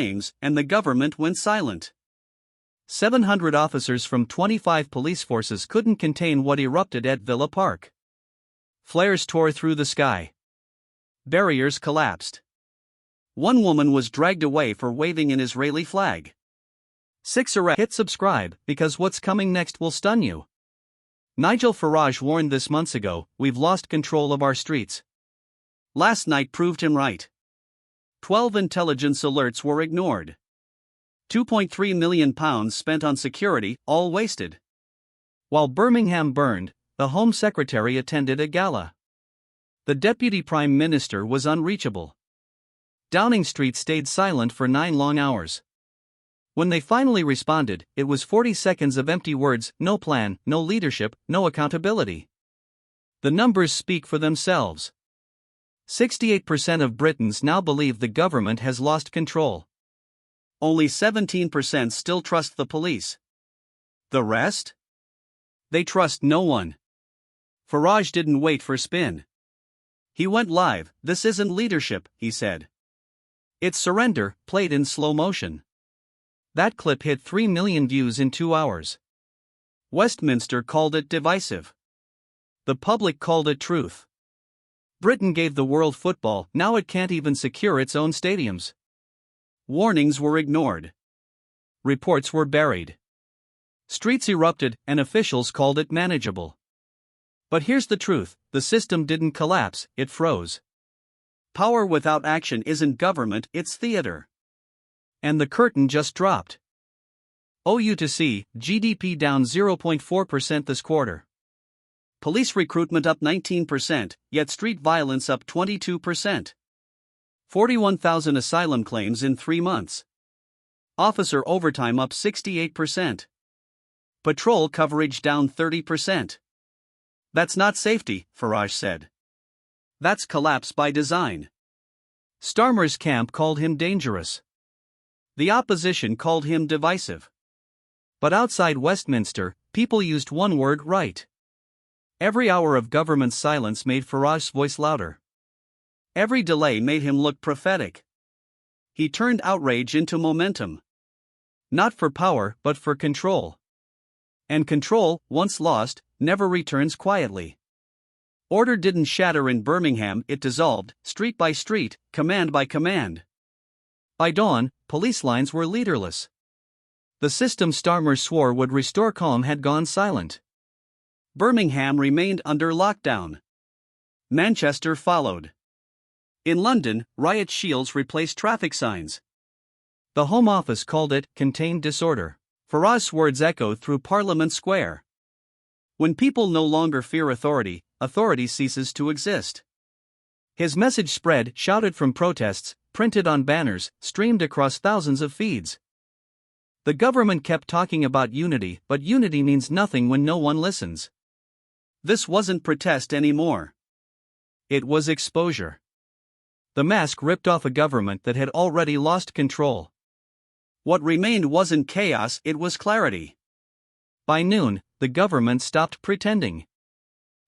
claims, and the government went silent. 700 officers from 25 police forces couldn't contain what erupted at Villa Park. Flares tore through the sky. Barriers collapsed. One woman was dragged away for waving an Israeli flag. 6 arrests. Hit subscribe, because what's coming next will stun you. Nigel Farage warned this months ago, "We've lost control of our streets." Last night proved him right. 12 intelligence alerts were ignored. £2.3 million spent on security, all wasted. While Birmingham burned, the Home Secretary attended a gala. The Deputy Prime Minister was unreachable. Downing Street stayed silent for 9 long hours. When they finally responded, it was 40 seconds of empty words, no plan, no leadership, no accountability. The numbers speak for themselves. 68% of Britons now believe the government has lost control. Only 17% still trust the police. The rest? They trust no one. Farage didn't wait for spin. He went live. "This isn't leadership," he said. "It's surrender, played in slow motion." That clip hit 3 million views in 2 hours. Westminster called it divisive. The public called it truth. Britain gave the world football, now it can't even secure its own stadiums. Warnings were ignored. Reports were buried. Streets erupted, and officials called it manageable. But here's the truth: the system didn't collapse, it froze. Power without action isn't government, it's theater. And the curtain just dropped. OU to see, GDP down 0.4% this quarter. Police recruitment up 19%, yet street violence up 22%. 41,000 asylum claims in 3 months. Officer overtime up 68%. Patrol coverage down 30%. That's not safety, Farage said. That's collapse by design. Starmer's camp called him dangerous. The opposition called him divisive. But outside Westminster, people used one word: right. Every hour of government silence made Farage's voice louder. Every delay made him look prophetic. He turned outrage into momentum. Not for power, but for control. And control, once lost, never returns quietly. Order didn't shatter in Birmingham, it dissolved, street by street, command by command. By dawn, police lines were leaderless. The system Starmer swore would restore calm had gone silent. Birmingham remained under lockdown. Manchester followed. In London, riot shields replaced traffic signs. The Home Office called it contained disorder. Farage's words echoed through Parliament Square. When people no longer fear authority, authority ceases to exist. His message spread, shouted from protests, printed on banners, streamed across thousands of feeds. The government kept talking about unity, but unity means nothing when no one listens. This wasn't protest anymore. It was exposure. The mask ripped off a government that had already lost control. What remained wasn't chaos, it was clarity. By noon, the government stopped pretending.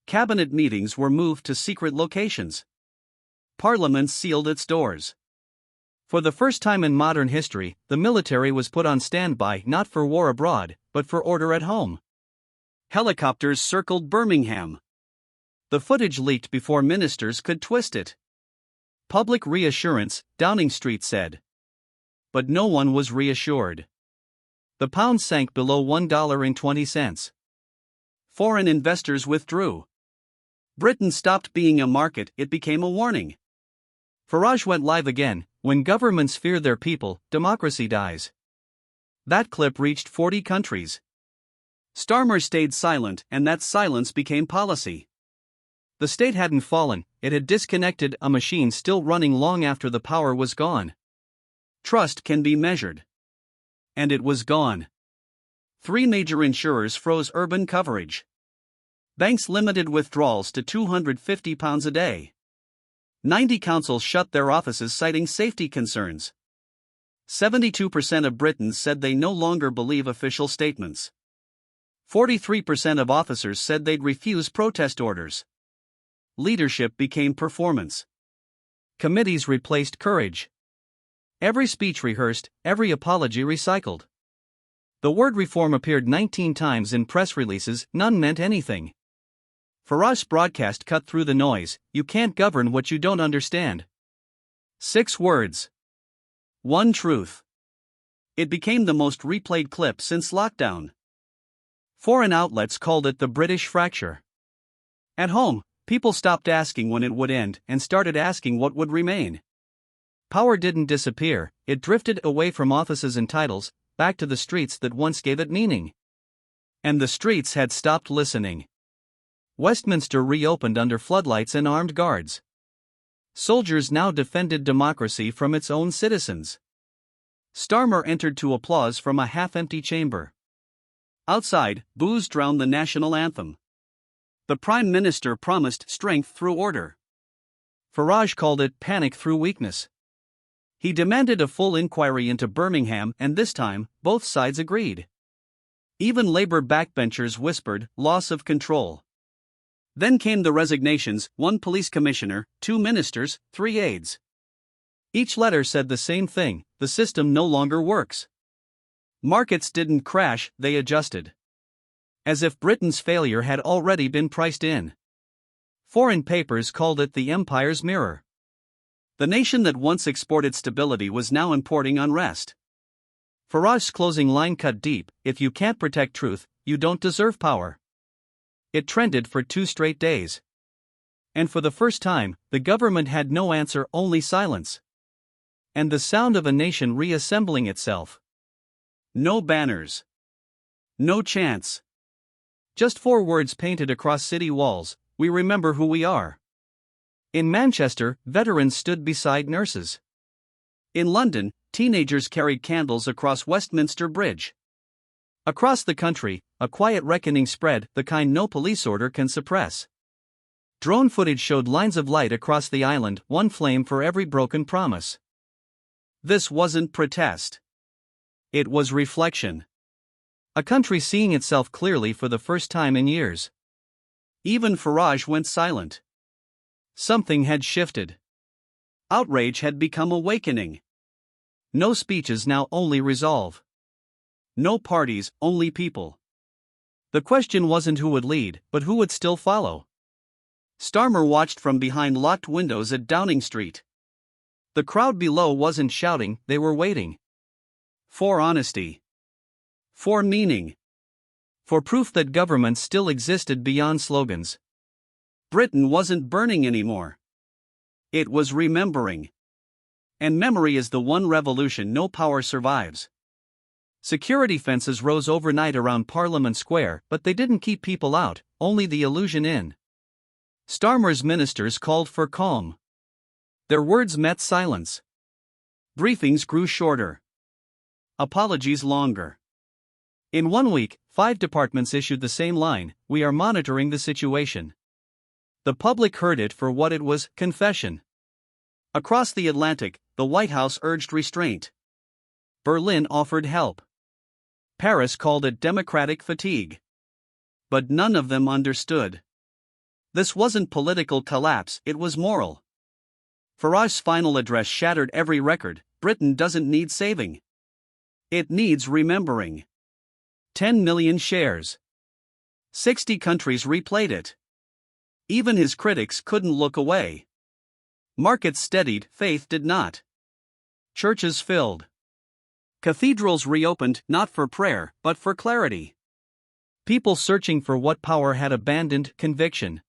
Cabinet meetings were moved to secret locations. Parliament sealed its doors. For the first time in modern history, the military was put on standby not for war abroad, but for order at home. Helicopters circled Birmingham. The footage leaked before ministers could twist it. Public reassurance, Downing Street said. But no one was reassured. The pound sank below $1.20. Foreign investors withdrew. Britain stopped being a market, it became a warning. Farage went live again: "When governments fear their people, democracy dies." That clip reached 40 countries. Starmer stayed silent, and that silence became policy. The state hadn't fallen, it had disconnected, a machine still running long after the power was gone. Trust can be measured. And it was gone. 3 major insurers froze urban coverage. Banks limited withdrawals to £250 a day. 90 councils shut their offices citing safety concerns. 72% of Britons said they no longer believe official statements. 43% of officers said they'd refuse protest orders. Leadership became performance. Committees replaced courage. Every speech rehearsed, every apology recycled. The word reform appeared 19 times in press releases, none meant anything. Farage's broadcast cut through the noise: you can't govern what you don't understand. 6 words. One truth. It became the most replayed clip since lockdown. Foreign outlets called it the British fracture. At home, people stopped asking when it would end and started asking what would remain. Power didn't disappear, it drifted away from offices and titles, back to the streets that once gave it meaning. And the streets had stopped listening. Westminster reopened under floodlights and armed guards. Soldiers now defended democracy from its own citizens. Starmer entered to applause from a half-empty chamber. Outside, boos drowned the national anthem. The Prime Minister promised strength through order. Farage called it panic through weakness. He demanded a full inquiry into Birmingham, and this time, both sides agreed. Even Labour backbenchers whispered, loss of control. Then came the resignations: 1 police commissioner, 2 ministers, 3 aides. Each letter said the same thing: the system no longer works. Markets didn't crash, they adjusted. As if Britain's failure had already been priced in. Foreign papers called it the empire's mirror. The nation that once exported stability was now importing unrest. Farage's closing line cut deep: if you can't protect truth, you don't deserve power. It trended for 2 straight days. And for the first time, the government had no answer, only silence. And the sound of a nation reassembling itself. No banners. No chants. Just 4 words painted across city walls: we remember who we are. In Manchester, veterans stood beside nurses. In London, teenagers carried candles across Westminster Bridge. Across the country, a quiet reckoning spread, the kind no police order can suppress. Drone footage showed lines of light across the island, 1 flame for every broken promise. This wasn't protest. It was reflection. A country seeing itself clearly for the first time in years. Even Farage went silent. Something had shifted. Outrage had become awakening. No speeches now, only resolve. No parties, only people. The question wasn't who would lead, but who would still follow. Starmer watched from behind locked windows at Downing Street. The crowd below wasn't shouting, they were waiting. For honesty. For meaning. For proof that government still existed beyond slogans. Britain wasn't burning anymore. It was remembering. And memory is the one revolution no power survives. Security fences rose overnight around Parliament Square, but they didn't keep people out, only the illusion in. Starmer's ministers called for calm. Their words met silence. Briefings grew shorter. Apologies longer. In 1 week, 5 departments issued the same line: we are monitoring the situation. The public heard it for what it was: confession. Across the Atlantic, the White House urged restraint. Berlin offered help. Paris called it democratic fatigue. But none of them understood. This wasn't political collapse, it was moral. Farage's final address shattered every record: Britain doesn't need saving. It needs remembering. 10 million shares. 60 countries replayed it. Even his critics couldn't look away. Markets steadied, faith did not. Churches filled. Cathedrals reopened, not for prayer, but for clarity. People searching for what power had abandoned: conviction.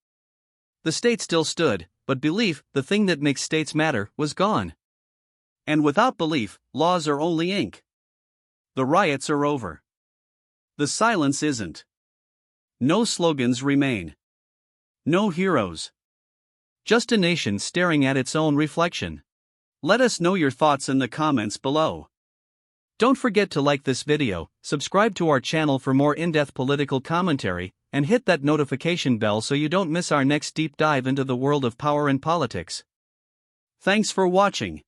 The state still stood, but belief, the thing that makes states matter, was gone. And without belief, laws are only ink. The riots are over. The silence isn't. No slogans remain. No heroes. Just a nation staring at its own reflection. Let us know your thoughts in the comments below. Don't forget to like this video, subscribe to our channel for more in-depth political commentary, and hit that notification bell so you don't miss our next deep dive into the world of power and politics. Thanks for watching.